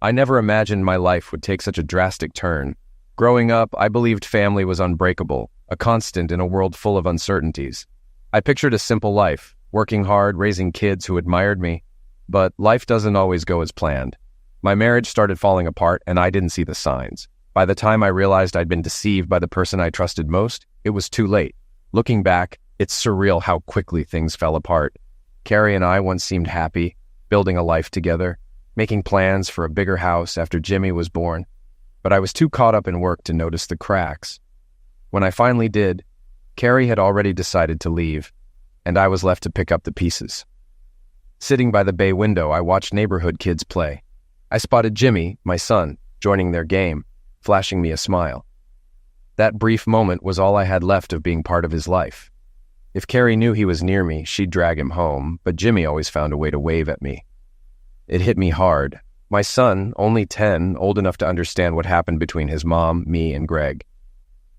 I never imagined my life would take such a drastic turn. Growing up, I believed family was unbreakable, a constant in a world full of uncertainties. I pictured a simple life, working hard, raising kids who admired me. But life doesn't always go as planned. My marriage started falling apart, and I didn't see the signs. By the time I realized I'd been deceived by the person I trusted most, it was too late. Looking back, it's surreal how quickly things fell apart. Carrie and I once seemed happy, building a life together, making plans for a bigger house after Jimmy was born. But I was too caught up in work to notice the cracks. When I finally did, Carrie had already decided to leave, and I was left to pick up the pieces. Sitting by the bay window, I watched neighborhood kids play. I spotted Jimmy, my son, joining their game, flashing me a smile. That brief moment was all I had left of being part of his life. If Carrie knew he was near me, she'd drag him home, but Jimmy always found a way to wave at me. It hit me hard. My son, only 10, old enough to understand what happened between his mom, me, and Greg.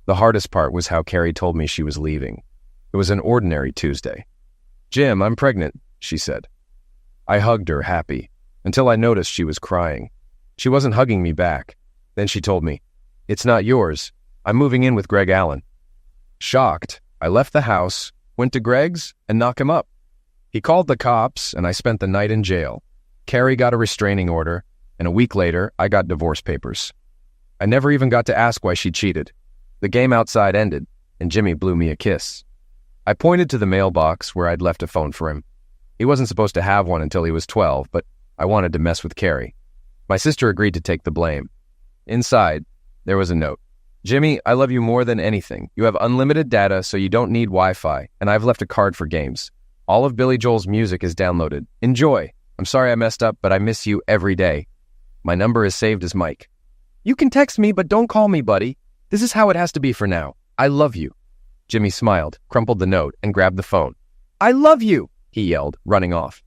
The hardest part was how Carrie told me she was leaving. It was an ordinary Tuesday. "Jim, I'm pregnant," she said. I hugged her, happy, until I noticed she was crying. She wasn't hugging me back. Then she told me, "It's not yours. I'm moving in with Greg Allen." Shocked, I left the house, went to Greg's, and knocked him up. He called the cops, and I spent the night in jail. Carrie got a restraining order, and a week later, I got divorce papers. I never even got to ask why she cheated. The game outside ended, and Jimmy blew me a kiss. I pointed to the mailbox where I'd left a phone for him. He wasn't supposed to have one until he was 12, but I wanted to mess with Carrie. My sister agreed to take the blame. Inside, there was a note. "Jimmy, I love you more than anything. You have unlimited data, so you don't need Wi-Fi, and I've left a card for games. All of Billy Joel's music is downloaded. Enjoy. I'm sorry I messed up, but I miss you every day. My number is saved as Mike. You can text me, but don't call me, buddy. This is how it has to be for now. I love you." Jimmy smiled, crumpled the note, and grabbed the phone. "I love you," he yelled, running off.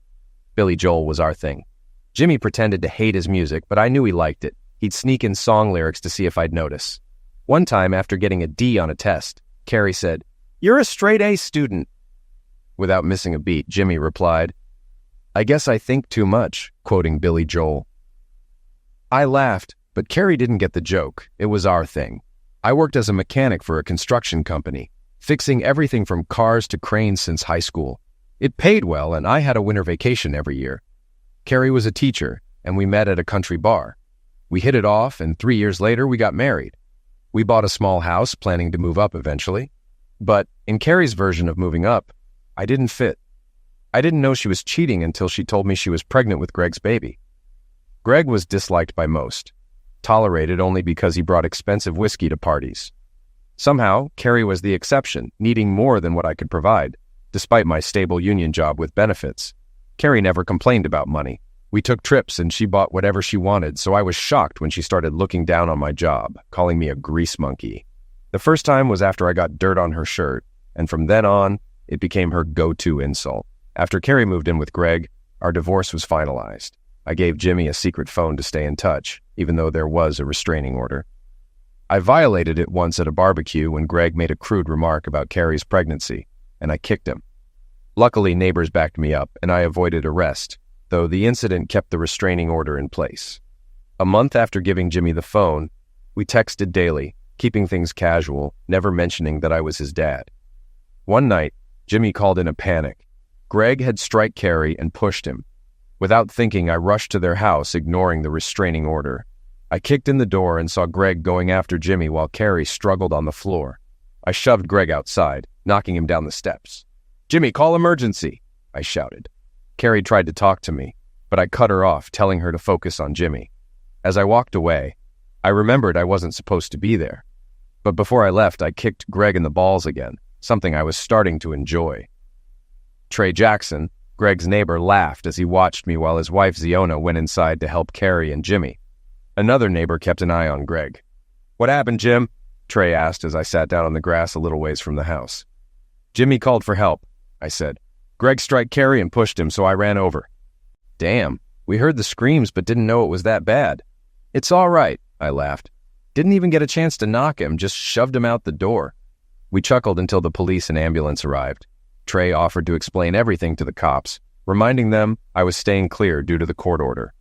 Billy Joel was our thing. Jimmy pretended to hate his music, but I knew he liked it. He'd sneak in song lyrics to see if I'd notice. One time, after getting a D on a test, Carrie said, "You're a straight-A student." Without missing a beat, Jimmy replied, "I guess I think too much," quoting Billy Joel. I laughed, but Carrie didn't get the joke. It was our thing. I worked as a mechanic for a construction company, fixing everything from cars to cranes since high school. It paid well, and I had a winter vacation every year. Carrie was a teacher, and we met at a country bar. We hit it off, and 3 years later, we got married. We bought a small house, planning to move up eventually. But in Carrie's version of moving up, I didn't fit. I didn't know she was cheating until she told me she was pregnant with Greg's baby. Greg was disliked by most, tolerated only because he brought expensive whiskey to parties. Somehow, Carrie was the exception, needing more than what I could provide, despite my stable union job with benefits. Carrie never complained about money. We took trips and she bought whatever she wanted, so I was shocked when she started looking down on my job, calling me a grease monkey. The first time was after I got dirt on her shirt, and from then on, it became her go-to insult. After Carrie moved in with Greg, our divorce was finalized. I gave Jimmy a secret phone to stay in touch, even though there was a restraining order. I violated it once at a barbecue when Greg made a crude remark about Carrie's pregnancy, and I kicked him. Luckily, neighbors backed me up, and I avoided arrest, though the incident kept the restraining order in place. A month after giving Jimmy the phone, we texted daily, keeping things casual, never mentioning that I was his dad. One night, Jimmy called in a panic. Greg had struck Carrie and pushed him. Without thinking, I rushed to their house, ignoring the restraining order. I kicked in the door and saw Greg going after Jimmy while Carrie struggled on the floor. I shoved Greg outside, knocking him down the steps. "Jimmy, call emergency," I shouted. Carrie tried to talk to me, but I cut her off, telling her to focus on Jimmy. As I walked away, I remembered I wasn't supposed to be there. But before I left, I kicked Greg in the balls again, something I was starting to enjoy. Trey Jackson, Greg's neighbor, laughed as he watched me while his wife Ziona went inside to help Carrie and Jimmy. Another neighbor kept an eye on Greg. "What happened, Jim?" Trey asked as I sat down on the grass a little ways from the house. "Jimmy called for help," I said. "Greg struck Carrie and pushed him, so I ran over." "Damn, we heard the screams but didn't know it was that bad." "It's all right," I laughed. "Didn't even get a chance to knock him, just shoved him out the door." We chuckled until the police and ambulance arrived. Trey offered to explain everything to the cops, reminding them I was staying clear due to the court order.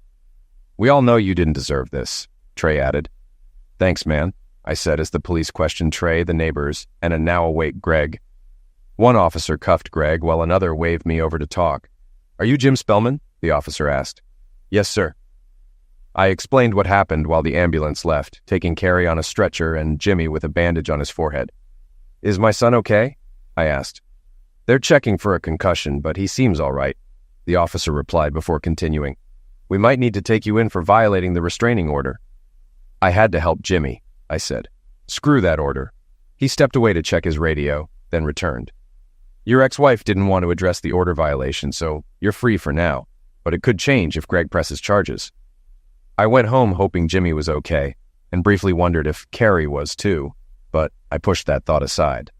We all know you didn't deserve this, Trey added. Thanks, man, I said as the police questioned Trey, the neighbors, and a now-awake Greg. One officer cuffed Greg while another waved me over to talk. Are you Jim Spellman? The officer asked. Yes, sir. I explained what happened while the ambulance left, taking Carrie on a stretcher and Jimmy with a bandage on his forehead. Is my son okay? I asked. They're checking for a concussion, but he seems all right, the officer replied before continuing. We might need to take you in for violating the restraining order. I had to help Jimmy, I said. Screw that order. He stepped away to check his radio, then returned. Your ex-wife didn't want to address the order violation, so you're free for now, but it could change if Greg presses charges. I went home hoping Jimmy was okay, and briefly wondered if Carrie was too, but I pushed that thought aside.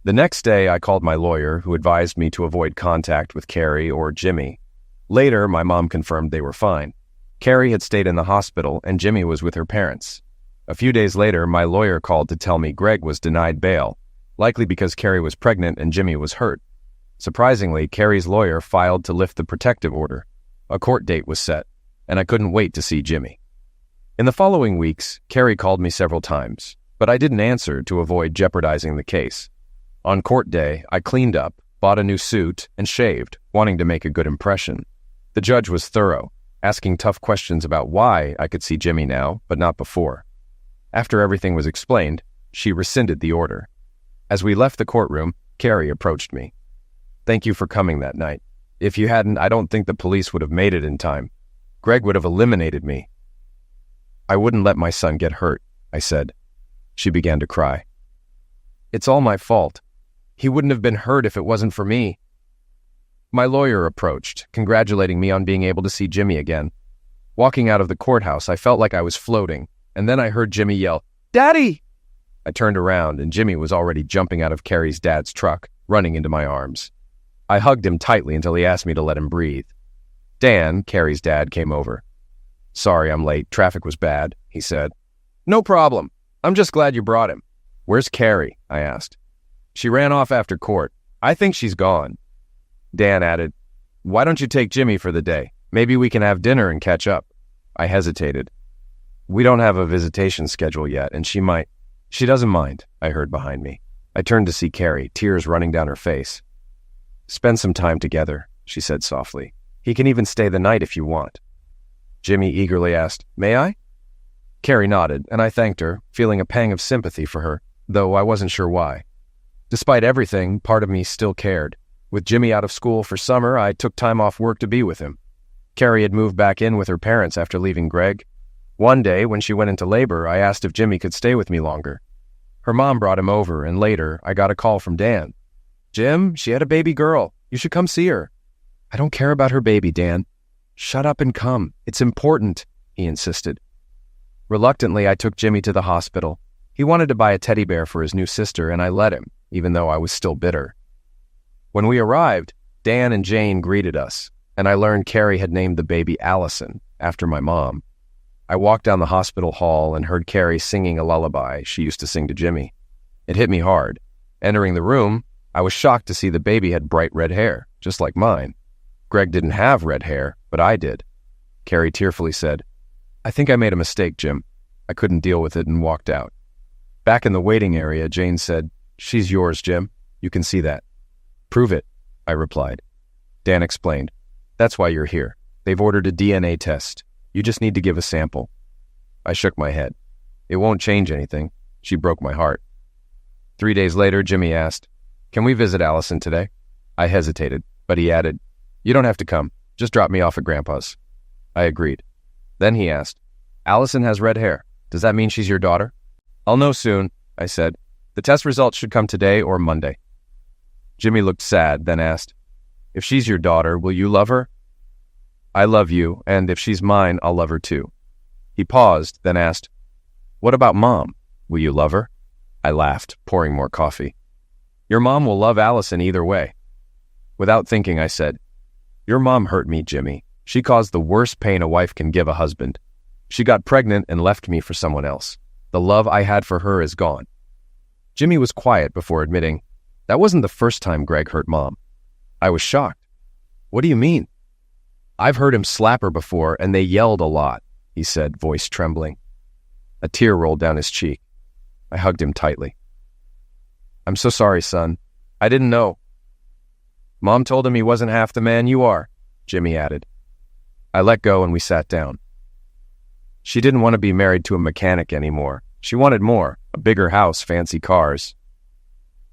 The next day, I called my lawyer, who advised me to avoid contact with Carrie or Jimmy. Later, my mom confirmed they were fine. Carrie had stayed in the hospital, and Jimmy was with her parents. A few days later, my lawyer called to tell me Greg was denied bail, likely because Carrie was pregnant and Jimmy was hurt. Surprisingly, Carrie's lawyer filed to lift the protective order. A court date was set, and I couldn't wait to see Jimmy. In the following weeks, Carrie called me several times, but I didn't answer to avoid jeopardizing the case. On court day, I cleaned up, bought a new suit, and shaved, wanting to make a good impression. The judge was thorough, asking tough questions about why I could see Jimmy now, but not before. After everything was explained, she rescinded the order. As we left the courtroom, Carrie approached me. Thank you for coming that night. If you hadn't, I don't think the police would have made it in time. Greg would have eliminated me. I wouldn't let my son get hurt, I said. She began to cry. It's all my fault. He wouldn't have been hurt if it wasn't for me. My lawyer approached, congratulating me on being able to see Jimmy again. Walking out of the courthouse, I felt like I was floating, and then I heard Jimmy yell, "Daddy!" I turned around, and Jimmy was already jumping out of Carrie's dad's truck, running into my arms. I hugged him tightly until he asked me to let him breathe. Dan, Carrie's dad, came over. Sorry I'm late. Traffic was bad, he said. No problem. I'm just glad you brought him. Where's Carrie? I asked. She ran off after court. I think she's gone. Dan added, why don't you take Jimmy for the day? Maybe we can have dinner and catch up. I hesitated. We don't have a visitation schedule yet, and she doesn't mind, I heard behind me. I turned to see Carrie, tears running down her face. Spend some time together, she said softly. He can even stay the night if you want. Jimmy eagerly asked, may I? Carrie nodded, and I thanked her, feeling a pang of sympathy for her, though I wasn't sure why. Despite everything, part of me still cared. With Jimmy out of school for summer, I took time off work to be with him. Carrie had moved back in with her parents after leaving Greg. One day, when she went into labor, I asked if Jimmy could stay with me longer. Her mom brought him over, and later, I got a call from Dan. Jim, she had a baby girl. You should come see her. I don't care about her baby, Dan. Shut up and come. It's important, he insisted. Reluctantly, I took Jimmy to the hospital. He wanted to buy a teddy bear for his new sister, and I let him, even though I was still bitter. When we arrived, Dan and Jane greeted us, and I learned Carrie had named the baby Allison, after my mom. I walked down the hospital hall and heard Carrie singing a lullaby she used to sing to Jimmy. It hit me hard. Entering the room, I was shocked to see the baby had bright red hair, just like mine. Greg didn't have red hair, but I did. Carrie tearfully said, I think I made a mistake, Jim. I couldn't deal with it and walked out. Back in the waiting area, Jane said, She's yours, Jim. You can see that. Prove it, I replied. Dan explained, That's why you're here. They've ordered a DNA test. You just need to give a sample. I shook my head. It won't change anything. She broke my heart. 3 days later, Jimmy asked, Can we visit Allison today? I hesitated, but he added, You don't have to come. Just drop me off at Grandpa's. I agreed. Then he asked, Allison has red hair. Does that mean she's your daughter? I'll know soon, I said. The test results should come today or Monday. Jimmy looked sad, then asked, If she's your daughter, will you love her? I love you, and if she's mine, I'll love her too. He paused, then asked, What about Mom? Will you love her? I laughed, pouring more coffee. Your mom will love Allison either way. Without thinking, I said, Your mom hurt me, Jimmy. She caused the worst pain a wife can give a husband. She got pregnant and left me for someone else. The love I had for her is gone. Jimmy was quiet before admitting, That wasn't the first time Greg hurt Mom. I was shocked. What do you mean? I've heard him slap her before, and they yelled a lot, he said, voice trembling. A tear rolled down his cheek. I hugged him tightly. I'm so sorry, son. I didn't know. Mom told him he wasn't half the man you are, Jimmy added. I let go and we sat down. She didn't want to be married to a mechanic anymore. She wanted more, a bigger house, fancy cars.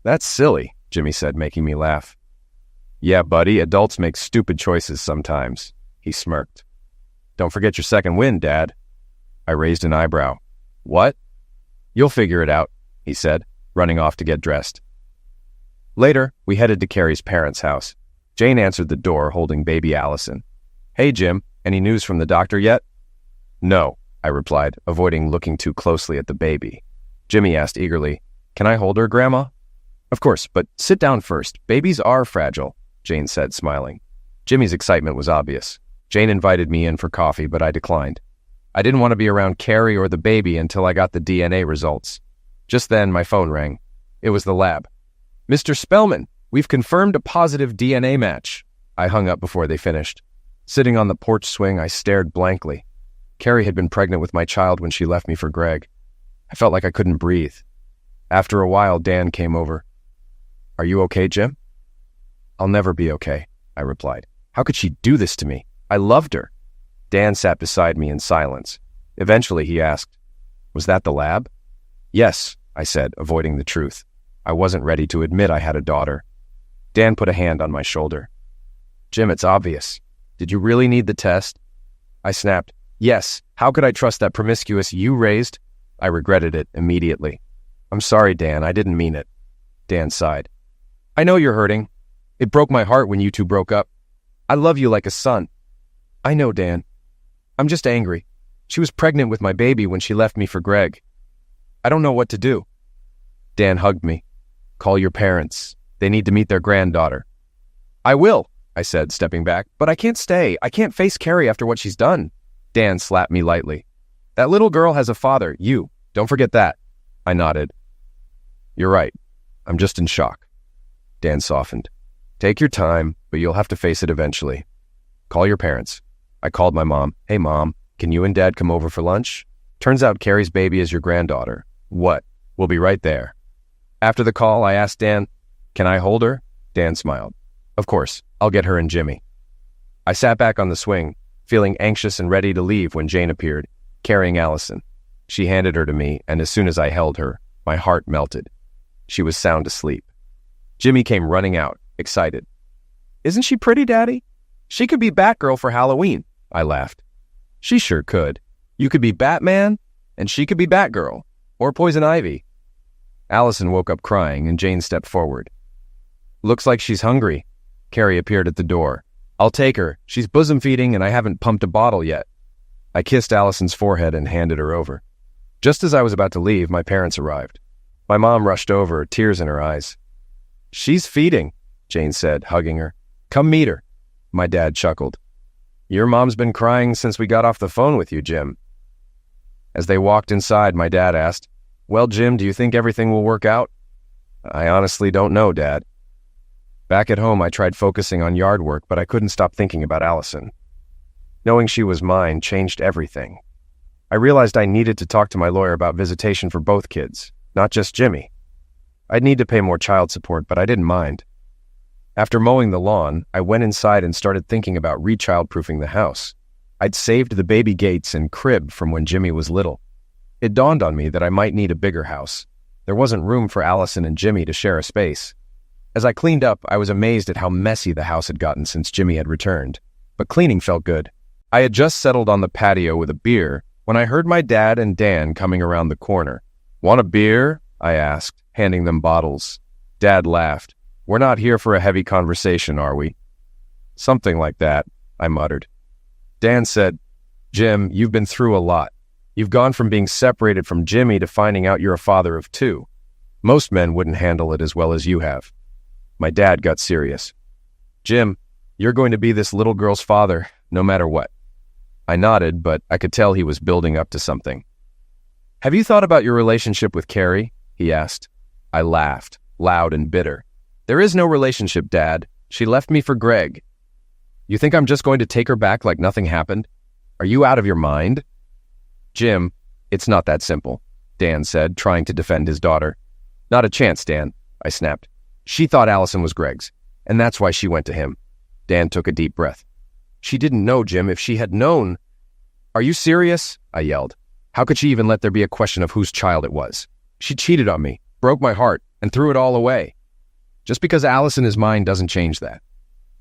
That's silly, Jimmy said, making me laugh. Yeah, buddy, adults make stupid choices sometimes, he smirked. Don't forget your second wind, Dad. I raised an eyebrow. What? You'll figure it out, he said, running off to get dressed. Later, we headed to Carrie's parents' house. Jane answered the door, holding baby Allison. Hey, Jim, any news from the doctor yet? No, I replied, avoiding looking too closely at the baby. Jimmy asked eagerly, Can I hold her, Grandma? Of course, but sit down first. Babies are fragile, Jane said, smiling. Jimmy's excitement was obvious. Jane invited me in for coffee, but I declined. I didn't want to be around Carrie or the baby until I got the DNA results. Just then, my phone rang. It was the lab. Mr. Spellman, we've confirmed a positive DNA match. I hung up before they finished. Sitting on the porch swing, I stared blankly. Carrie had been pregnant with my child when she left me for Greg. I felt like I couldn't breathe. After a while, Dan came over. Are you okay, Jim? I'll never be okay, I replied. How could she do this to me? I loved her. Dan sat beside me in silence. Eventually, he asked, Was that the lab? Yes, I said, avoiding the truth. I wasn't ready to admit I had a daughter. Dan put a hand on my shoulder. Jim, it's obvious. Did you really need the test? I snapped. Yes. How could I trust that promiscuous you raised? I regretted it immediately. I'm sorry, Dan. I didn't mean it. Dan sighed. I know you're hurting. It broke my heart when you two broke up. I love you like a son. I know, Dan. I'm just angry. She was pregnant with my baby when she left me for Greg. I don't know what to do. Dan hugged me. Call your parents. They need to meet their granddaughter. I will, I said, stepping back. But I can't stay. I can't face Carrie after what she's done. Dan slapped me lightly. That little girl has a father, you. Don't forget that. I nodded. You're right. I'm just in shock. Dan softened. Take your time, but you'll have to face it eventually. Call your parents. I called my mom. Hey, Mom, can you and Dad come over for lunch? Turns out Carrie's baby is your granddaughter. What? We'll be right there. After the call, I asked Dan, Can I hold her? Dan smiled. Of course, I'll get her and Jimmy. I sat back on the swing, feeling anxious and ready to leave when Jane appeared, carrying Allison. She handed her to me, and as soon as I held her, my heart melted. She was sound asleep. Jimmy came running out, excited. Isn't she pretty, Daddy? She could be Batgirl for Halloween, I laughed. She sure could. You could be Batman, and she could be Batgirl, or Poison Ivy. Allison woke up crying, and Jane stepped forward. Looks like she's hungry. Carrie appeared at the door. I'll take her. She's bosom feeding, and I haven't pumped a bottle yet. I kissed Allison's forehead and handed her over. Just as I was about to leave, my parents arrived. My mom rushed over, tears in her eyes. She's feeding, Jane said, hugging her. Come meet her. My dad chuckled. Your mom's been crying since we got off the phone with you, Jim. As they walked inside, my dad asked, Well, Jim, do you think everything will work out? I honestly don't know, Dad. Back at home, I tried focusing on yard work, but I couldn't stop thinking about Allison. Knowing she was mine changed everything. I realized I needed to talk to my lawyer about visitation for both kids, not just Jimmy. I'd need to pay more child support, but I didn't mind. After mowing the lawn, I went inside and started thinking about re-child-proofing the house. I'd saved the baby gates and crib from when Jimmy was little. It dawned on me that I might need a bigger house. There wasn't room for Allison and Jimmy to share a space. As I cleaned up, I was amazed at how messy the house had gotten since Jimmy had returned. But cleaning felt good. I had just settled on the patio with a beer when I heard my dad and Dan coming around the corner. Want a beer? I asked, handing them bottles. Dad laughed. We're not here for a heavy conversation, are we? Something like that, I muttered. Dan said, Jim, you've been through a lot. You've gone from being separated from Jimmy to finding out you're a father of two. Most men wouldn't handle it as well as you have. My dad got serious. Jim, you're going to be this little girl's father, no matter what. I nodded, but I could tell he was building up to something. Have you thought about your relationship with Carrie? He asked. I laughed, loud and bitter. There is no relationship, Dad. She left me for Greg. You think I'm just going to take her back like nothing happened? Are you out of your mind? Jim, it's not that simple, Dan said, trying to defend his daughter. Not a chance, Dan, I snapped. She thought Allison was Greg's, and that's why she went to him. Dan took a deep breath. She didn't know, Jim. If she had known... Are you serious? I yelled. How could she even let there be a question of whose child it was? She cheated on me, broke my heart, and threw it all away. Just because Allison is mine doesn't change that.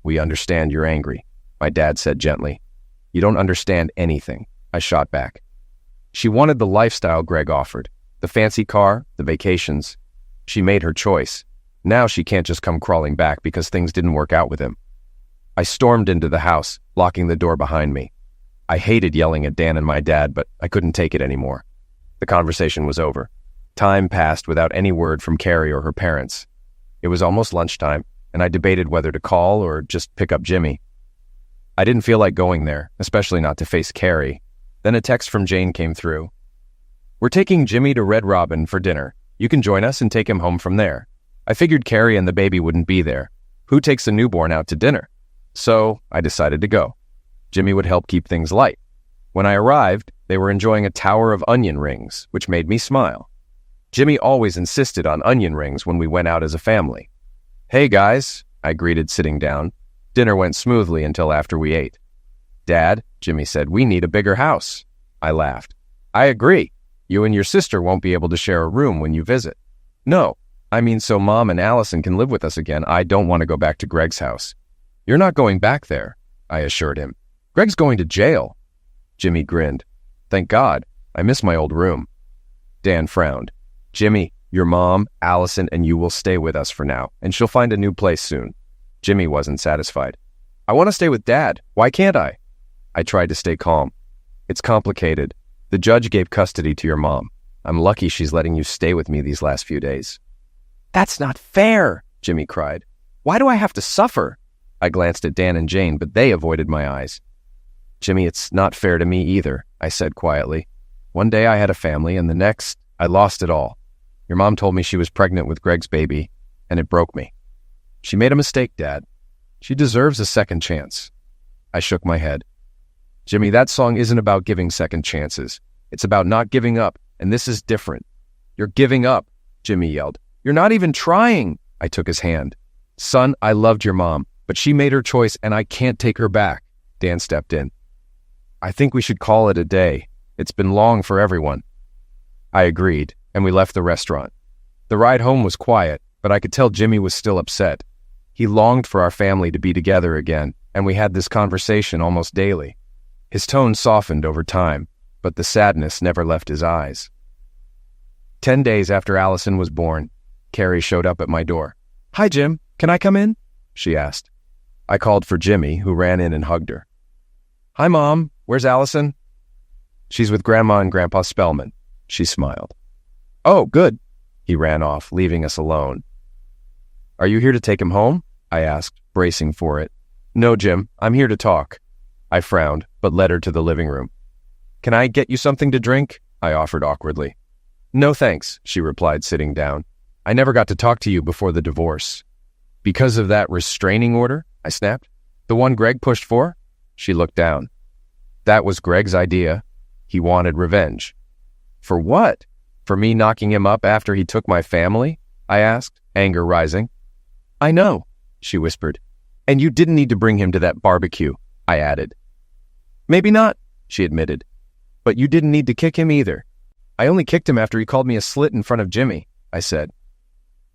We understand you're angry, my dad said gently. You don't understand anything, I shot back. She wanted the lifestyle Greg offered, the fancy car, the vacations. She made her choice. Now she can't just come crawling back because things didn't work out with him. I stormed into the house, locking the door behind me. I hated yelling at Dan and my dad, but I couldn't take it anymore. The conversation was over. Time passed without any word from Carrie or her parents. It was almost lunchtime, and I debated whether to call or just pick up Jimmy. I didn't feel like going there, especially not to face Carrie. Then a text from Jane came through. We're taking Jimmy to Red Robin for dinner. You can join us and take him home from there. I figured Carrie and the baby wouldn't be there. Who takes a newborn out to dinner? So I decided to go. Jimmy would help keep things light. When I arrived, they were enjoying a tower of onion rings, which made me smile. Jimmy always insisted on onion rings when we went out as a family. Hey guys, I greeted sitting down. Dinner went smoothly until after we ate. Dad, Jimmy said, we need a bigger house. I laughed. I agree. You and your sister won't be able to share a room when you visit. No, I mean so Mom and Allison can live with us again. I don't want to go back to Greg's house. You're not going back there, I assured him. Greg's going to jail. Jimmy grinned. Thank God. I miss my old room. Dan frowned. Jimmy, your mom, Allison, and you will stay with us for now, and she'll find a new place soon. Jimmy wasn't satisfied. I want to stay with Dad. Why can't I? I tried to stay calm. It's complicated. The judge gave custody to your mom. I'm lucky she's letting you stay with me these last few days. That's not fair, Jimmy cried. Why do I have to suffer? I glanced at Dan and Jane, but they avoided my eyes. Jimmy, it's not fair to me either, I said quietly. One day I had a family, and the next, I lost it all. Your mom told me she was pregnant with Greg's baby, and it broke me. She made a mistake, Dad. She deserves a second chance. I shook my head. Jimmy, that song isn't about giving second chances. It's about not giving up, and this is different. You're giving up, Jimmy yelled. You're not even trying. I took his hand. Son, I loved your mom, but she made her choice, and I can't take her back. Dan stepped in. I think we should call it a day. It's been long for everyone. I agreed, and we left the restaurant. The ride home was quiet, but I could tell Jimmy was still upset. He longed for our family to be together again, and we had this conversation almost daily. His tone softened over time, but the sadness never left his eyes. 10 days after Allison was born, Carrie showed up at my door. Hi, Jim. Can I come in? She asked. I called for Jimmy, who ran in and hugged her. Hi, Mom. Where's Allison? She's with Grandma and Grandpa Spellman. She smiled. Oh, good. He ran off, leaving us alone. Are you here to take him home? I asked, bracing for it. No, Jim. I'm here to talk. I frowned, but led her to the living room. Can I get you something to drink? I offered awkwardly. No, thanks, she replied, sitting down. I never got to talk to you before the divorce. Because of that restraining order? I snapped. The one Greg pushed for? She looked down. That was Greg's idea. He wanted revenge. For what? For me knocking him up after he took my family? I asked, anger rising. I know, she whispered. And you didn't need to bring him to that barbecue, I added. Maybe not, she admitted. But you didn't need to kick him either. I only kicked him after he called me a slit in front of Jimmy, I said.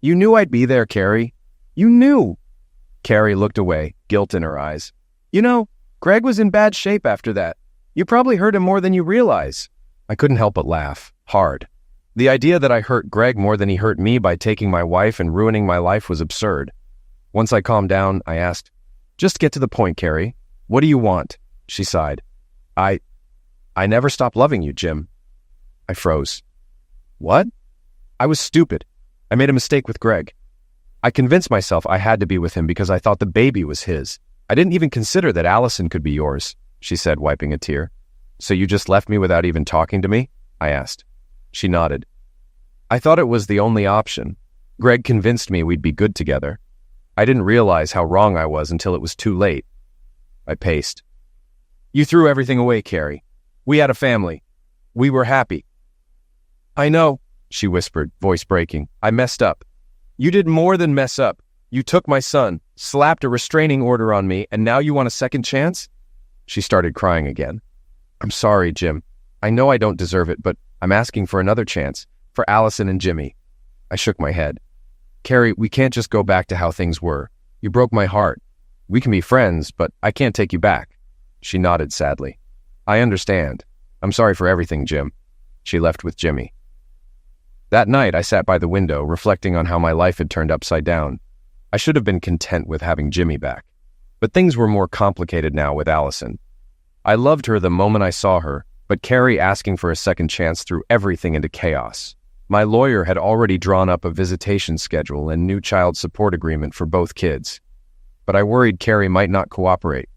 You knew I'd be there, Carrie. You knew. Carrie looked away, guilt in her eyes. You know, Greg was in bad shape after that. You probably hurt him more than you realize. I couldn't help but laugh, hard. The idea that I hurt Greg more than he hurt me by taking my wife and ruining my life was absurd. Once I calmed down, I asked, Just get to the point, Carrie. What do you want? She sighed. I never stopped loving you, Jim. I froze. What? I was stupid. I made a mistake with Greg. I convinced myself I had to be with him because I thought the baby was his. I didn't even consider that Allison could be yours, she said, wiping a tear. So you just left me without even talking to me? I asked. She nodded. I thought it was the only option. Greg convinced me we'd be good together. I didn't realize how wrong I was until it was too late. I paced. You threw everything away, Carrie. We had a family. We were happy. I know, she whispered, voice breaking. I messed up. You did more than mess up. You took my son, slapped a restraining order on me, and now you want a second chance? She started crying again. I'm sorry, Jim. I know I don't deserve it, but I'm asking for another chance, for Allison and Jimmy. I shook my head. Carrie, we can't just go back to how things were. You broke my heart. We can be friends, but I can't take you back. She nodded sadly. I understand. I'm sorry for everything, Jim. She left with Jimmy. That night, I sat by the window, reflecting on how my life had turned upside down. I should have been content with having Jimmy back. But things were more complicated now with Allison. I loved her the moment I saw her, but Carrie asking for a second chance threw everything into chaos. My lawyer had already drawn up a visitation schedule and new child support agreement for both kids. But I worried Carrie might not cooperate.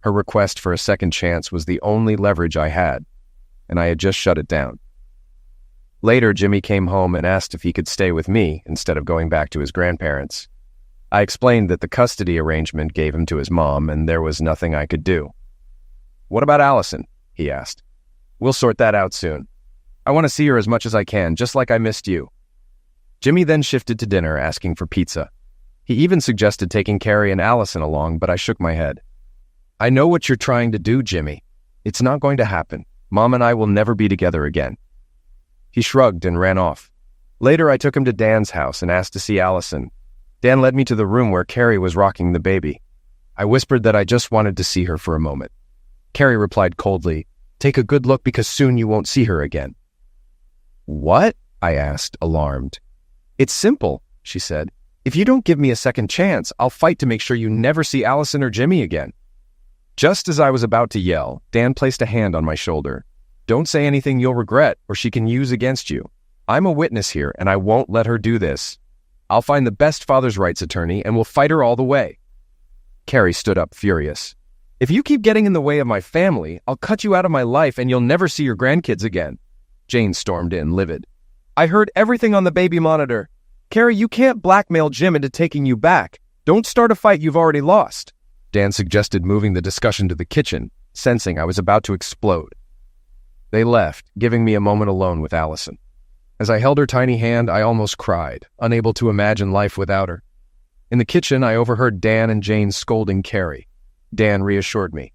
Her request for a second chance was the only leverage I had, and I had just shut it down. Later, Jimmy came home and asked if he could stay with me instead of going back to his grandparents. I explained that the custody arrangement gave him to his mom and there was nothing I could do. What about Allison? He asked. We'll sort that out soon. I want to see her as much as I can, just like I missed you. Jimmy then shifted to dinner, asking for pizza. He even suggested taking Carrie and Allison along, but I shook my head. I know what you're trying to do, Jimmy. It's not going to happen. Mom and I will never be together again. He shrugged and ran off. Later, I took him to Dan's house and asked to see Allison. Dan led me to the room where Carrie was rocking the baby. I whispered that I just wanted to see her for a moment. Carrie replied coldly, Take a good look because soon you won't see her again. What? I asked, alarmed. It's simple, she said. If you don't give me a second chance, I'll fight to make sure you never see Allison or Jimmy again. Just as I was about to yell, Dan placed a hand on my shoulder. Don't say anything you'll regret or she can use against you. I'm a witness here and I won't let her do this. I'll find the best father's rights attorney and we'll fight her all the way. Carrie stood up furious. If you keep getting in the way of my family, I'll cut you out of my life and you'll never see your grandkids again. Jane stormed in, livid. I heard everything on the baby monitor. Carrie, you can't blackmail Jim into taking you back. Don't start a fight you've already lost. Dan suggested moving the discussion to the kitchen, sensing I was about to explode. They left, giving me a moment alone with Allison. As I held her tiny hand, I almost cried, unable to imagine life without her. In the kitchen, I overheard Dan and Jane scolding Carrie. Dan reassured me.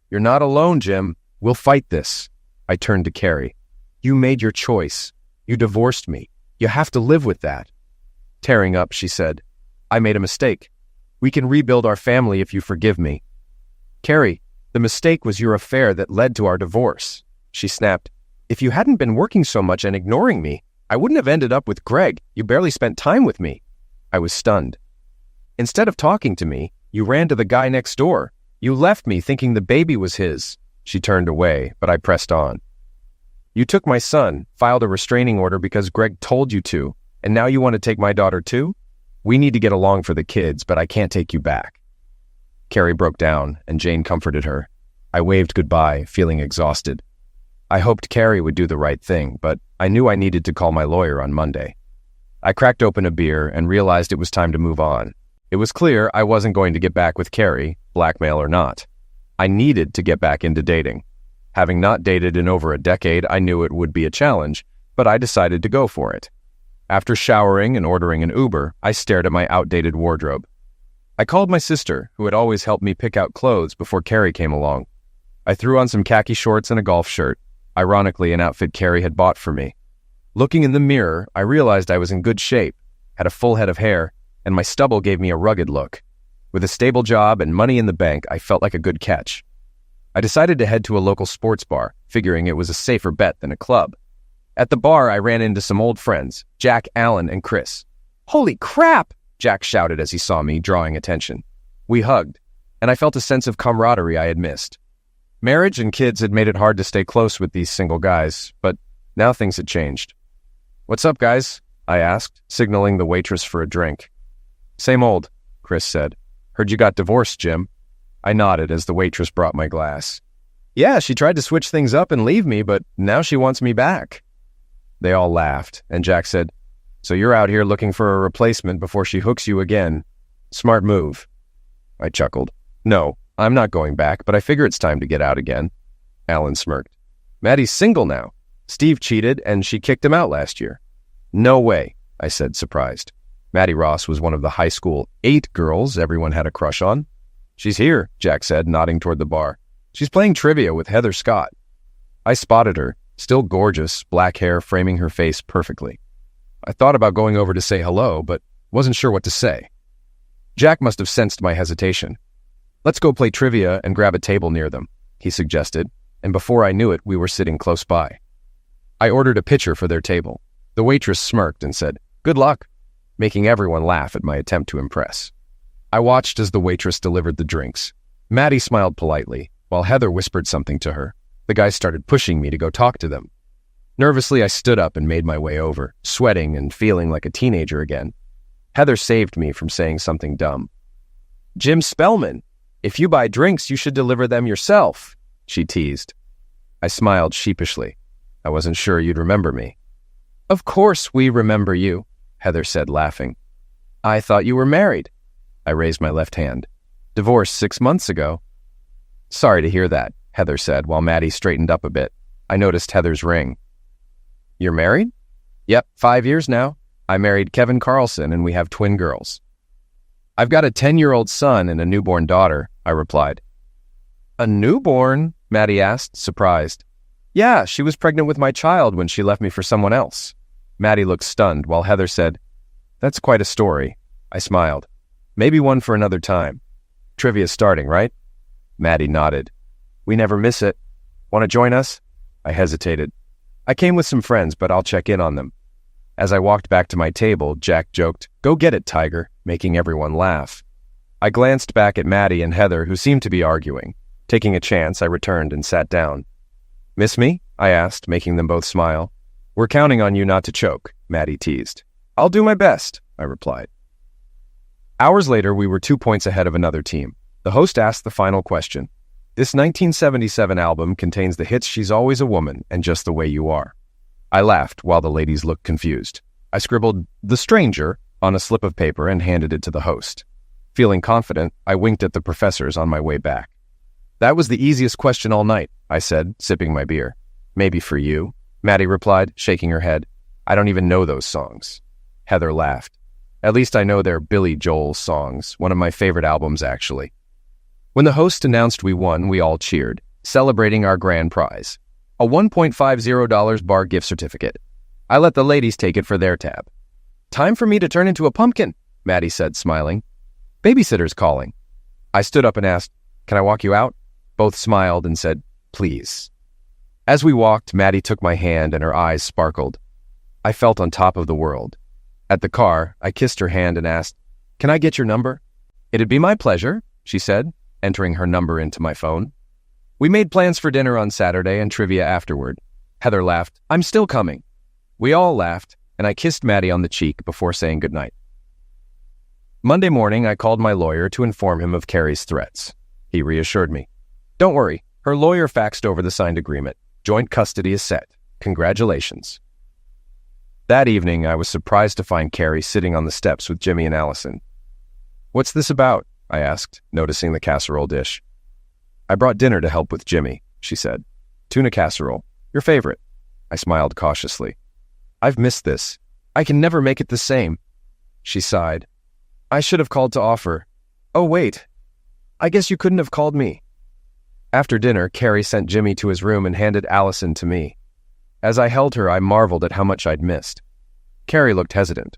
You're not alone, Jim. We'll fight this. I turned to Carrie. You made your choice. You divorced me. You have to live with that. Tearing up, she said, I made a mistake. We can rebuild our family if you forgive me. Carrie, the mistake was your affair that led to our divorce. She snapped, If you hadn't been working so much and ignoring me, I wouldn't have ended up with Greg. You barely spent time with me. I was stunned. Instead of talking to me, you ran to the guy next door. You left me thinking the baby was his. She turned away, but I pressed on. You took my son, filed a restraining order because Greg told you to, and now you want to take my daughter too? We need to get along for the kids, but I can't take you back. Carrie broke down, and Jane comforted her. I waved goodbye, feeling exhausted. I hoped Carrie would do the right thing, but I knew I needed to call my lawyer on Monday. I cracked open a beer and realized it was time to move on. It was clear I wasn't going to get back with Carrie, blackmail or not. I needed to get back into dating. Having not dated in over a decade, I knew it would be a challenge, but I decided to go for it. After showering and ordering an Uber, I stared at my outdated wardrobe. I called my sister, who had always helped me pick out clothes before Carrie came along. I threw on some khaki shorts and a golf shirt, ironically an outfit Carrie had bought for me. Looking in the mirror, I realized I was in good shape, had a full head of hair, and my stubble gave me a rugged look. With a stable job and money in the bank, I felt like a good catch. I decided to head to a local sports bar, figuring it was a safer bet than a club. At the bar, I ran into some old friends, Jack, Alan, and Chris. Holy crap! Jack shouted as he saw me, drawing attention. We hugged, and I felt a sense of camaraderie I had missed. Marriage and kids had made it hard to stay close with these single guys, but now things had changed. What's up, guys? I asked, signaling the waitress for a drink. Same old, Chris said. Heard you got divorced, Jim. I nodded as the waitress brought my glass. Yeah, she tried to switch things up and leave me, but now she wants me back. They all laughed, and Jack said, So you're out here looking for a replacement before she hooks you again. Smart move. I chuckled. No, I'm not going back, but I figure it's time to get out again. Alan smirked. Maddie's single now. Steve cheated, and she kicked him out last year. No way, I said, surprised. Maddie Ross was one of the high school 8 girls everyone had a crush on. She's here, Jack said, nodding toward the bar. She's playing trivia with Heather Scott. I spotted her, still gorgeous, black hair framing her face perfectly. I thought about going over to say hello, but wasn't sure what to say. Jack must have sensed my hesitation. Let's go play trivia and grab a table near them, he suggested, and before I knew it, we were sitting close by. I ordered a pitcher for their table. The waitress smirked and said, "Good luck," making everyone laugh at my attempt to impress. I watched as the waitress delivered the drinks. Maddie smiled politely, while Heather whispered something to her. The guys started pushing me to go talk to them. Nervously, I stood up and made my way over, sweating and feeling like a teenager again. Heather saved me from saying something dumb. "Jim Spellman, if you buy drinks, you should deliver them yourself," she teased. I smiled sheepishly. I wasn't sure you'd remember me. "Of course we remember you," Heather said, laughing. "I thought you were married." I raised my left hand. "Divorced 6 months ago." "Sorry to hear that," Heather said, while Maddie straightened up a bit. I noticed Heather's ring. "You're married?" "Yep, 5 years now. I married Kevin Carlson, and we have twin girls." "I've got a 10-year-old son and a newborn daughter," I replied. "A newborn?" Maddie asked, surprised. "Yeah, she was pregnant with my child when she left me for someone else." Maddie looked stunned, while Heather said, "That's quite a story." I smiled. "Maybe one for another time. Trivia's starting, right?" Maddie nodded. "We never miss it. Want to join us?" I hesitated. "I came with some friends, but I'll check in on them." As I walked back to my table, Jack joked, "Go get it, Tiger," making everyone laugh. I glanced back at Maddie and Heather, who seemed to be arguing. Taking a chance, I returned and sat down. "Miss me?" I asked, making them both smile. "We're counting on you not to choke," Maddie teased. "I'll do my best," I replied. Hours later, we were 2 points ahead of another team. The host asked the final question. "This 1977 album contains the hits She's Always a Woman and Just the Way You Are." I laughed while the ladies looked confused. I scribbled "The Stranger" on a slip of paper and handed it to the host. Feeling confident, I winked at the professors on my way back. "That was the easiest question all night," I said, sipping my beer. "Maybe for you," Maddie replied, shaking her head. "I don't even know those songs." Heather laughed. "At least I know they're Billy Joel songs, one of my favorite albums, actually." When the host announced we won, we all cheered, celebrating our grand prize, a $1.50 bar gift certificate. I let the ladies take it for their tab. "Time for me to turn into a pumpkin," Maddie said, smiling. "Babysitter's calling." I stood up and asked, "Can I walk you out?" Both smiled and said, "Please." As we walked, Maddie took my hand and her eyes sparkled. I felt on top of the world. At the car, I kissed her hand and asked, "Can I get your number?" "It'd be my pleasure," she said, entering her number into my phone. We made plans for dinner on Saturday and trivia afterward. Heather laughed, "I'm still coming." We all laughed, and I kissed Maddie on the cheek before saying goodnight. Monday morning, I called my lawyer to inform him of Carrie's threats. He reassured me. "Don't worry, her lawyer faxed over the signed agreement. Joint custody is set. Congratulations." That evening, I was surprised to find Carrie sitting on the steps with Jimmy and Allison. "What's this about?" I asked, noticing the casserole dish. "I brought dinner to help with Jimmy," she said. "Tuna casserole. Your favorite." I smiled cautiously. "I've missed this. I can never make it the same." She sighed. "I should have called to offer. Oh, wait. I guess you couldn't have called me." After dinner, Carrie sent Jimmy to his room and handed Allison to me. As I held her, I marveled at how much I'd missed. Carrie looked hesitant.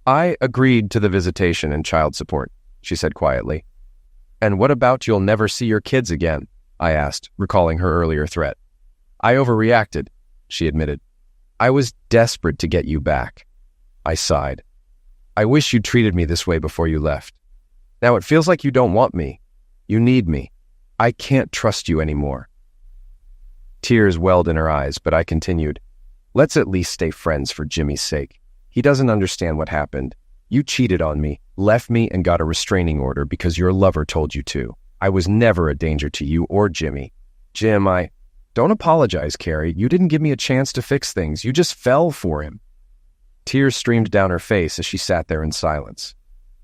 "I agreed to the visitation and child support," she said quietly. "And what about you'll never see your kids again?" I asked, recalling her earlier threat. "I overreacted," she admitted. "I was desperate to get you back." I sighed. "I wish you'd treated me this way before you left. Now it feels like you don't want me. You need me. I can't trust you anymore." Tears welled in her eyes, but I continued. "Let's at least stay friends for Jimmy's sake. He doesn't understand what happened. You cheated on me, left me, and got a restraining order because your lover told you to. I was never a danger to you or Jimmy. Jim, Don't apologize, Carrie. You didn't give me a chance to fix things. You just fell for him." Tears streamed down her face as she sat there in silence.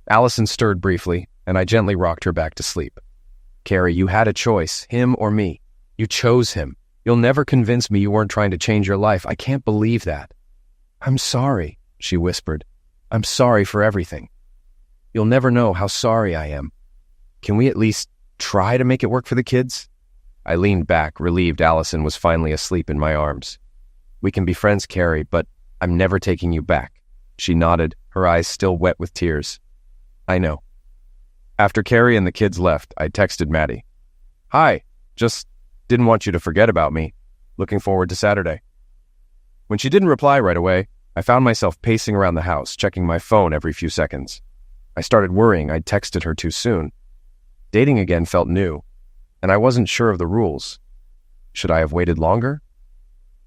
Allison stirred briefly, and I gently rocked her back to sleep. Carrie, you had a choice, him or me. You chose him. You'll never convince me you weren't trying to change your life. I can't believe that. I'm sorry, she whispered. I'm sorry for everything. You'll never know how sorry I am. Can we at least try to make it work for the kids? I leaned back, relieved Allison was finally asleep in my arms. We can be friends, Carrie, but I'm never taking you back. She nodded, her eyes still wet with tears. I know. After Carrie and the kids left, I texted Maddie. Hi, just didn't want you to forget about me. Looking forward to Saturday. When she didn't reply right away, I found myself pacing around the house, checking my phone every few seconds. I started worrying I'd texted her too soon. Dating again felt new, and I wasn't sure of the rules. Should I have waited longer?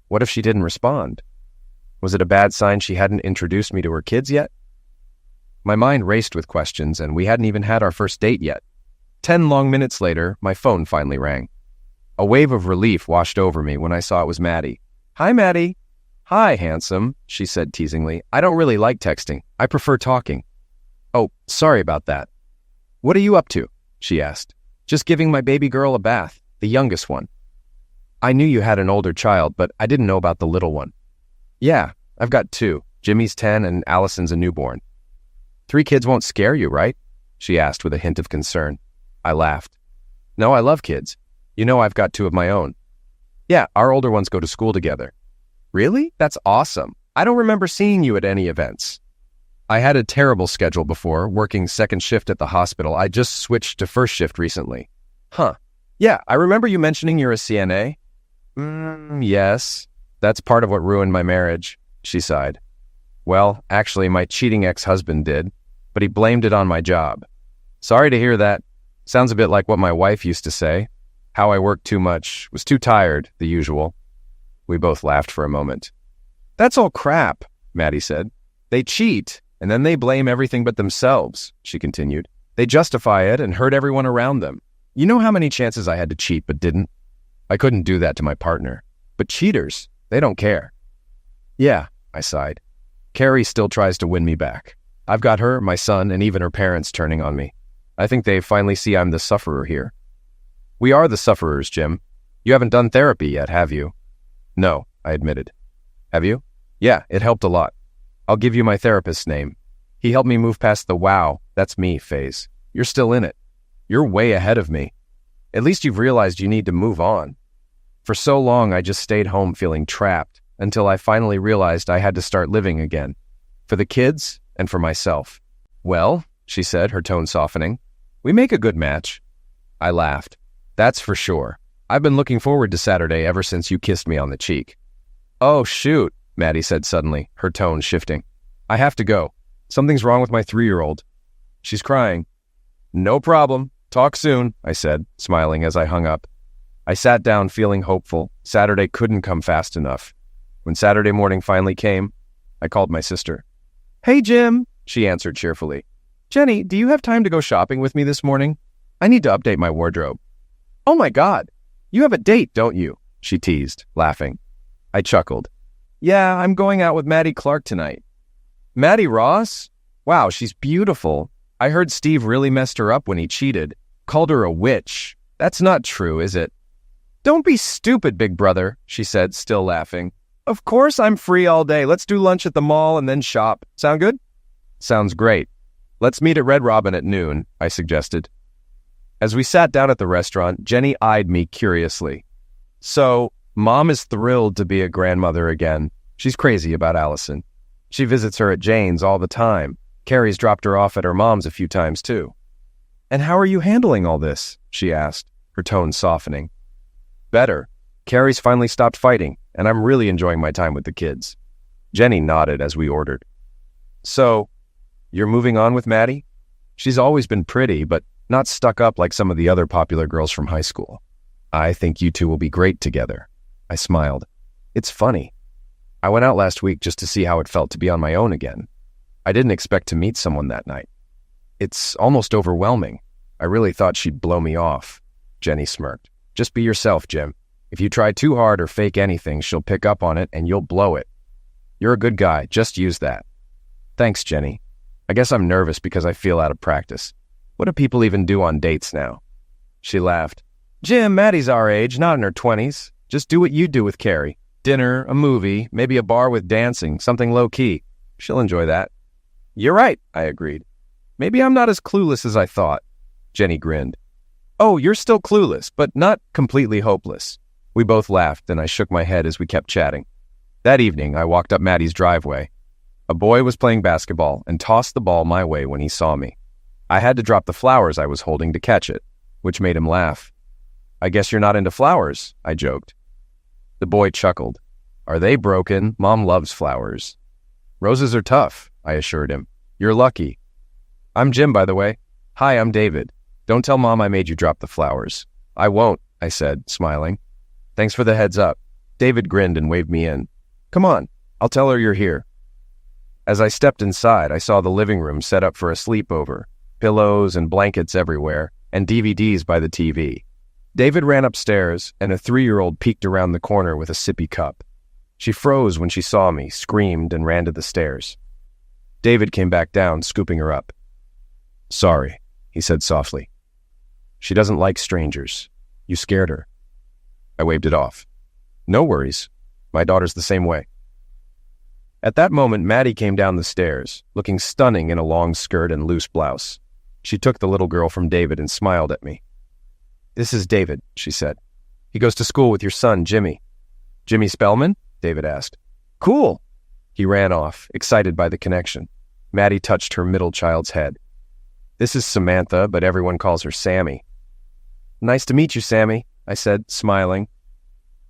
What if she didn't respond? Was it a bad sign she hadn't introduced me to her kids yet? My mind raced with questions, and we hadn't even had our first date yet. 10 long minutes later, my phone finally rang. A wave of relief washed over me when I saw it was Maddie. Hi, Maddie. Hi, handsome, she said teasingly. I don't really like texting. I prefer talking. Oh, sorry about that. What are you up to? She asked. Just giving my baby girl a bath, the youngest one. I knew you had an older child, but I didn't know about the little one. Yeah, I've got 2. Jimmy's 10 and Allison's a newborn. 3 kids won't scare you, right? She asked with a hint of concern. I laughed. No, I love kids. You know I've got 2 of my own. Yeah, our older ones go to school together. Really? That's awesome. I don't remember seeing you at any events. I had a terrible schedule before, working second shift at the hospital. I just switched to first shift recently. Huh. Yeah, I remember you mentioning you're a CNA. Yes. That's part of what ruined my marriage, she sighed. Well, actually, my cheating ex-husband did, but he blamed it on my job. Sorry to hear that. Sounds a bit like what my wife used to say. How I worked too much, was too tired, the usual. We both laughed for a moment. That's all crap, Maddie said. They cheat, and then they blame everything but themselves, she continued. They justify it and hurt everyone around them. You know how many chances I had to cheat but didn't? I couldn't do that to my partner. But cheaters, they don't care. Yeah, I sighed. Carrie still tries to win me back. I've got her, my son, and even her parents turning on me. I think they finally see I'm the sufferer here. We are the sufferers, Jim. You haven't done therapy yet, have you? No, I admitted. Have you? Yeah, it helped a lot. I'll give you my therapist's name. He helped me move past the wow, that's me phase. You're still in it. You're way ahead of me. At least you've realized you need to move on. For so long, I just stayed home feeling trapped until I finally realized I had to start living again. For the kids and for myself. Well, she said, her tone softening, we make a good match. I laughed. That's for sure. I've been looking forward to Saturday ever since you kissed me on the cheek. Oh, shoot, Maddie said suddenly, her tone shifting. I have to go. Something's wrong with my 3-year-old. She's crying. No problem. Talk soon, I said, smiling as I hung up. I sat down feeling hopeful. Saturday couldn't come fast enough. When Saturday morning finally came, I called my sister. Hey, Jim, she answered cheerfully. Jenny, do you have time to go shopping with me this morning? I need to update my wardrobe. Oh my God, you have a date, don't you? She teased, laughing. I chuckled. Yeah, I'm going out with Maddie Clark tonight. Maddie Ross? Wow, she's beautiful. I heard Steve really messed her up when he cheated. Called her a witch. That's not true, is it? Don't be stupid, big brother, she said, still laughing. Of course I'm free all day. Let's do lunch at the mall and then shop. Sound good? Sounds great. Let's meet at Red Robin at noon, I suggested. As we sat down at the restaurant, Jenny eyed me curiously. So, Mom is thrilled to be a grandmother again. She's crazy about Allison. She visits her at Jane's all the time. Carrie's dropped her off at her mom's a few times, too. And how are you handling all this? She asked, her tone softening. Better. Carrie's finally stopped fighting, and I'm really enjoying my time with the kids. Jenny nodded as we ordered. So, you're moving on with Maddie? She's always been pretty, but not stuck up like some of the other popular girls from high school. I think you two will be great together. I smiled. It's funny. I went out last week just to see how it felt to be on my own again. I didn't expect to meet someone that night. It's almost overwhelming. I really thought she'd blow me off. Jenny smirked. Just be yourself, Jim. If you try too hard or fake anything, she'll pick up on it and you'll blow it. You're a good guy. Just use that. Thanks, Jenny. I guess I'm nervous because I feel out of practice. What do people even do on dates now? She laughed. Jim, Maddie's our age, not in her 20s. Just do what you do with Carrie. Dinner, a movie, maybe a bar with dancing, something low-key. She'll enjoy that. You're right, I agreed. Maybe I'm not as clueless as I thought. Jenny grinned. Oh, you're still clueless, but not completely hopeless. We both laughed, and I shook my head as we kept chatting. That evening, I walked up Maddie's driveway. A boy was playing basketball and tossed the ball my way when he saw me. I had to drop the flowers I was holding to catch it, which made him laugh. I guess you're not into flowers, I joked. The boy chuckled. Are they broken? Mom loves flowers. Roses are tough, I assured him. You're lucky. I'm Jim, by the way. Hi, I'm David. Don't tell Mom I made you drop the flowers. I won't, I said, smiling. Thanks for the heads up. David grinned and waved me in. Come on, I'll tell her you're here. As I stepped inside, I saw the living room set up for a sleepover, pillows and blankets everywhere, and DVDs by the TV. David ran upstairs, and a 3-year-old peeked around the corner with a sippy cup. She froze when she saw me, screamed, and ran to the stairs. David came back down, scooping her up. Sorry, he said softly. She doesn't like strangers. You scared her. I waved it off. No worries. My daughter's the same way. At that moment, Maddie came down the stairs, looking stunning in a long skirt and loose blouse. She took the little girl from David and smiled at me. This is David, she said. He goes to school with your son, Jimmy. Jimmy Spellman? David asked. Cool. He ran off, excited by the connection. Maddie touched her middle child's head. This is Samantha, but everyone calls her Sammy. Nice to meet you, Sammy, I said, smiling.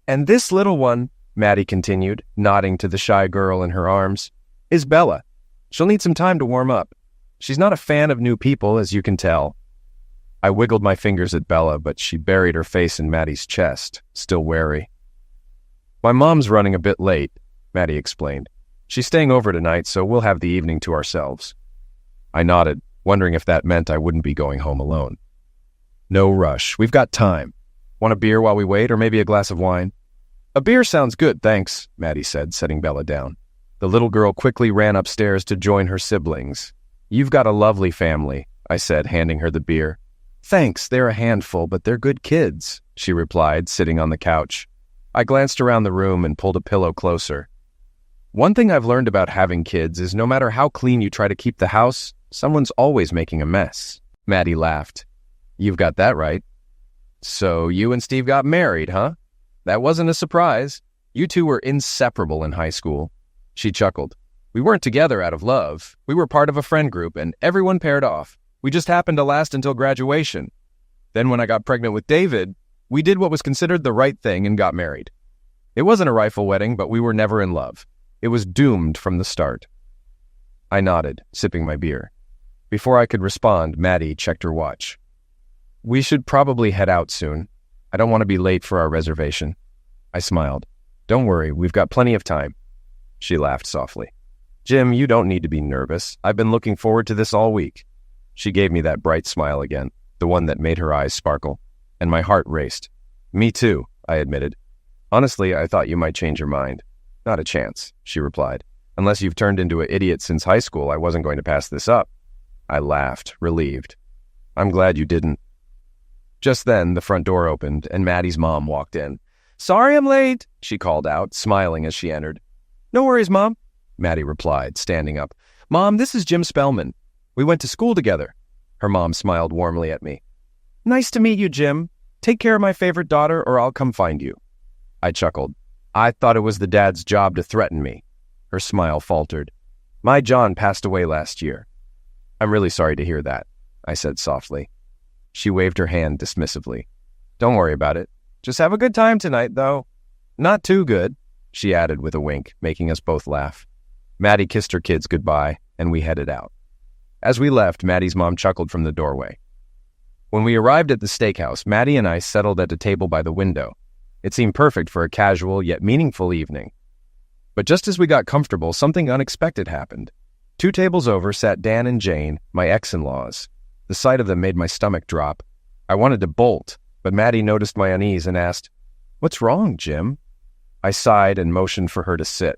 And this little one, Maddie continued, nodding to the shy girl in her arms, is Bella. She'll need some time to warm up. She's not a fan of new people, as you can tell. I wiggled my fingers at Bella, but she buried her face in Maddie's chest, still wary. My mom's running a bit late, Maddie explained. She's staying over tonight, so we'll have the evening to ourselves. I nodded, wondering if that meant I wouldn't be going home alone. No rush. We've got time. Want a beer while we wait, or maybe a glass of wine? A beer sounds good, thanks, Maddie said, setting Bella down. The little girl quickly ran upstairs to join her siblings. You've got a lovely family, I said, handing her the beer. Thanks, they're a handful, but they're good kids, she replied, sitting on the couch. I glanced around the room and pulled a pillow closer. One thing I've learned about having kids is no matter how clean you try to keep the house, someone's always making a mess. Maddie laughed. You've got that right. So you and Steve got married, huh? That wasn't a surprise. You two were inseparable in high school. She chuckled. We weren't together out of love. We were part of a friend group, and everyone paired off. We just happened to last until graduation. Then when I got pregnant with David, we did what was considered the right thing and got married. It wasn't a rifle wedding, but we were never in love. It was doomed from the start. I nodded, sipping my beer. Before I could respond, Maddie checked her watch. We should probably head out soon. I don't want to be late for our reservation. I smiled. Don't worry, we've got plenty of time. She laughed softly. Jim, you don't need to be nervous. I've been looking forward to this all week. She gave me that bright smile again, the one that made her eyes sparkle, and my heart raced. Me too, I admitted. Honestly, I thought you might change your mind. Not a chance, she replied. Unless you've turned into an idiot since high school, I wasn't going to pass this up. I laughed, relieved. I'm glad you didn't. Just then, the front door opened, and Maddie's mom walked in. Sorry I'm late, she called out, smiling as she entered. No worries, Mom, Maddie replied, standing up. Mom, this is Jim Spellman. We went to school together. Her mom smiled warmly at me. Nice to meet you, Jim. Take care of my favorite daughter, or I'll come find you. I chuckled. I thought it was the dad's job to threaten me. Her smile faltered. My John passed away last year. I'm really sorry to hear that, I said softly. She waved her hand dismissively. Don't worry about it. Just have a good time tonight, though. Not too good, she added with a wink, making us both laugh. Maddie kissed her kids goodbye, and we headed out. As we left, Maddie's mom chuckled from the doorway. When we arrived at the steakhouse, Maddie and I settled at a table by the window. It seemed perfect for a casual yet meaningful evening. But just as we got comfortable, something unexpected happened. 2 tables over sat Dan and Jane, my ex-in-laws. The sight of them made my stomach drop. I wanted to bolt, but Maddie noticed my unease and asked, What's wrong, Jim? I sighed and motioned for her to sit.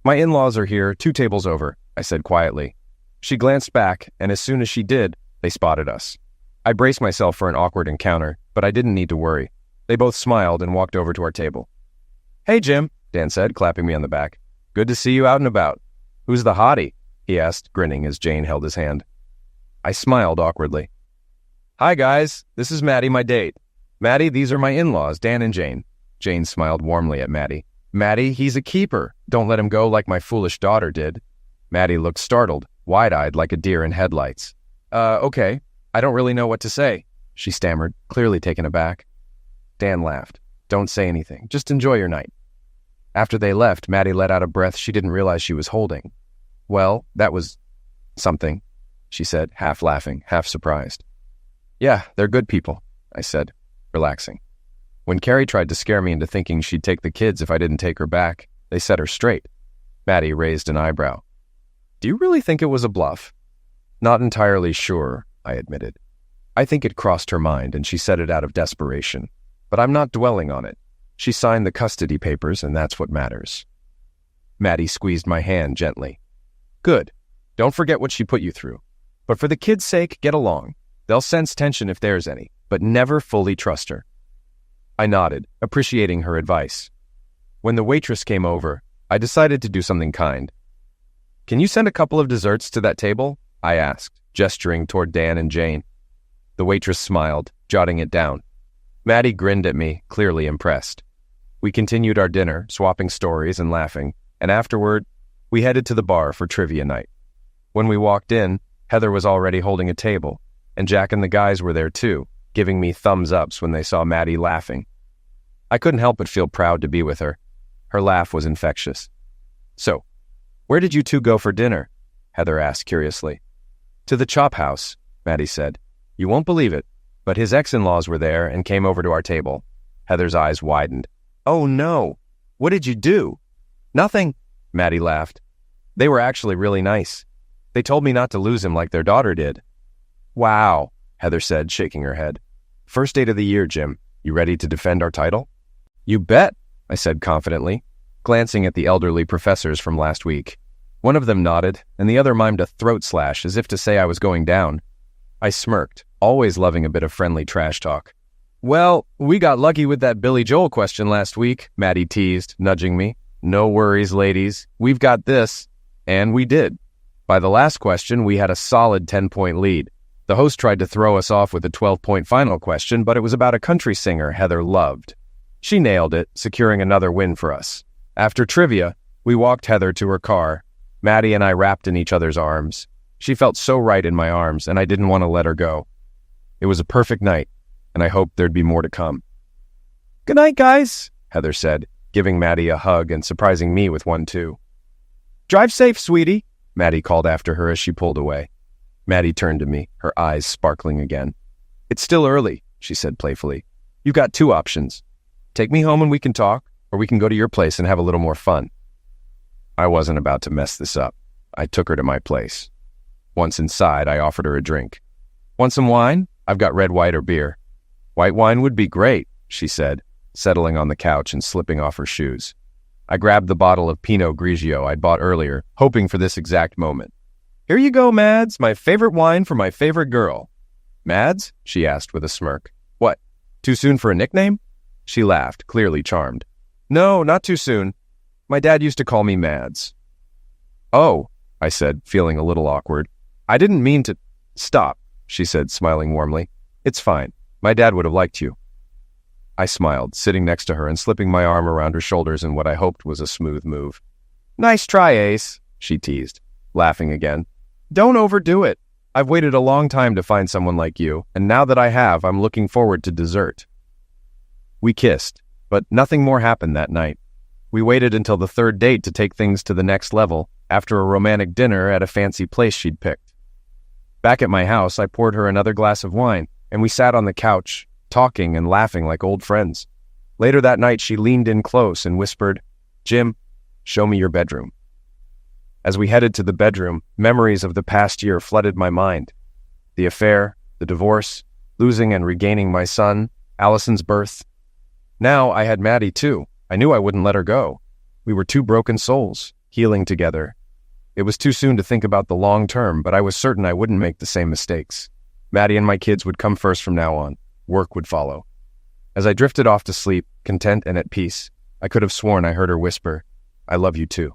My in-laws are here, 2 tables over, I said quietly. She glanced back, and as soon as she did, they spotted us. I braced myself for an awkward encounter, but I didn't need to worry. They both smiled and walked over to our table. "Hey, Jim," Dan said, clapping me on the back. "Good to see you out and about." "Who's the hottie?" he asked, grinning as Jane held his hand. I smiled awkwardly. "Hi, guys. This is Maddie, my date. Maddie, these are my in-laws, Dan and Jane." Jane smiled warmly at Maddie. "Maddie, he's a keeper. Don't let him go like my foolish daughter did." Maddie looked startled, wide-eyed like a deer in headlights. Okay. I don't really know what to say," she stammered, clearly taken aback. Dan laughed. "Don't say anything. Just enjoy your night." After they left, Maddie let out a breath she didn't realize she was holding. "Well, that was something," she said, half laughing, half surprised. "Yeah, they're good people," I said, relaxing. When Carrie tried to scare me into thinking she'd take the kids if I didn't take her back, they set her straight. Maddie raised an eyebrow. "Do you really think it was a bluff?" "Not entirely sure," I admitted. "I think it crossed her mind and she said it out of desperation. But I'm not dwelling on it. She signed the custody papers and that's what matters." Maddie squeezed my hand gently. "Good. Don't forget what she put you through. But for the kids' sake, get along. They'll sense tension if there's any, but never fully trust her." I nodded, appreciating her advice. When the waitress came over, I decided to do something kind. "Can you send a couple of desserts to that table?" I asked, gesturing toward Dan and Jane. The waitress smiled, jotting it down. Maddie grinned at me, clearly impressed. We continued our dinner, swapping stories and laughing, and afterward, we headed to the bar for trivia night. When we walked in, Heather was already holding a table, and Jack and the guys were there too, giving me thumbs-ups when they saw Maddie laughing. I couldn't help but feel proud to be with her. Her laugh was infectious. "So, where did you two go for dinner?" Heather asked curiously. "To the Chop House," Maddie said. "You won't believe it, but his ex-in-laws were there and came over to our table." Heather's eyes widened. "Oh no! What did you do?" "Nothing," Maddie laughed. "They were actually really nice. They told me not to lose him like their daughter did." "Wow," Heather said, shaking her head. "First date of the year, Jim. You ready to defend our title?" "You bet," I said confidently, glancing at the elderly professors from last week. One of them nodded, and the other mimed a throat slash as if to say I was going down. I smirked, always loving a bit of friendly trash talk. "Well, we got lucky with that Billy Joel question last week," Maddie teased, nudging me. "No worries, ladies. We've got this." And we did. By the last question, we had a solid 10-point lead. The host tried to throw us off with a 12-point final question, but it was about a country singer Heather loved. She nailed it, securing another win for us. After trivia, we walked Heather to her car. Maddie and I wrapped in each other's arms. She felt so right in my arms, and I didn't want to let her go. It was a perfect night, and I hoped there'd be more to come. "Good night, guys," Heather said, giving Maddie a hug and surprising me with one too. "Drive safe, sweetie," Maddie called after her as she pulled away. Maddie turned to me, her eyes sparkling again. "It's still early," she said playfully. "You've got two options. Take me home and we can talk, or we can go to your place and have a little more fun." I wasn't about to mess this up. I took her to my place. Once inside, I offered her a drink. "Want some wine? I've got red, white, or beer." "White wine would be great," she said, settling on the couch and slipping off her shoes. I grabbed the bottle of Pinot Grigio I'd bought earlier, hoping for this exact moment. "Here you go, Mads, my favorite wine for my favorite girl." "Mads?" she asked with a smirk. "What, too soon for a nickname?" She laughed, clearly charmed. "No, not too soon. My dad used to call me Mads." "Oh," I said, feeling a little awkward. "I didn't mean to—" "Stop," she said, smiling warmly. "It's fine. My dad would have liked you." I smiled, sitting next to her and slipping my arm around her shoulders in what I hoped was a smooth move. "Nice try, Ace," she teased, laughing again. "Don't overdo it. I've waited a long time to find someone like you, and now that I have, I'm looking forward to dessert." We kissed, but nothing more happened that night. We waited until the third date to take things to the next level, after a romantic dinner at a fancy place she'd picked. Back at my house, I poured her another glass of wine, and we sat on the couch, talking and laughing like old friends. Later that night, she leaned in close and whispered, "Jim, show me your bedroom." As we headed to the bedroom, memories of the past year flooded my mind. The affair, the divorce, losing and regaining my son, Allison's birth. Now I had Maddie too. I knew I wouldn't let her go. We were two broken souls, healing together. It was too soon to think about the long term, but I was certain I wouldn't make the same mistakes. Maddie and my kids would come first from now on. Work would follow. As I drifted off to sleep, content and at peace, I could have sworn I heard her whisper, "I love you too."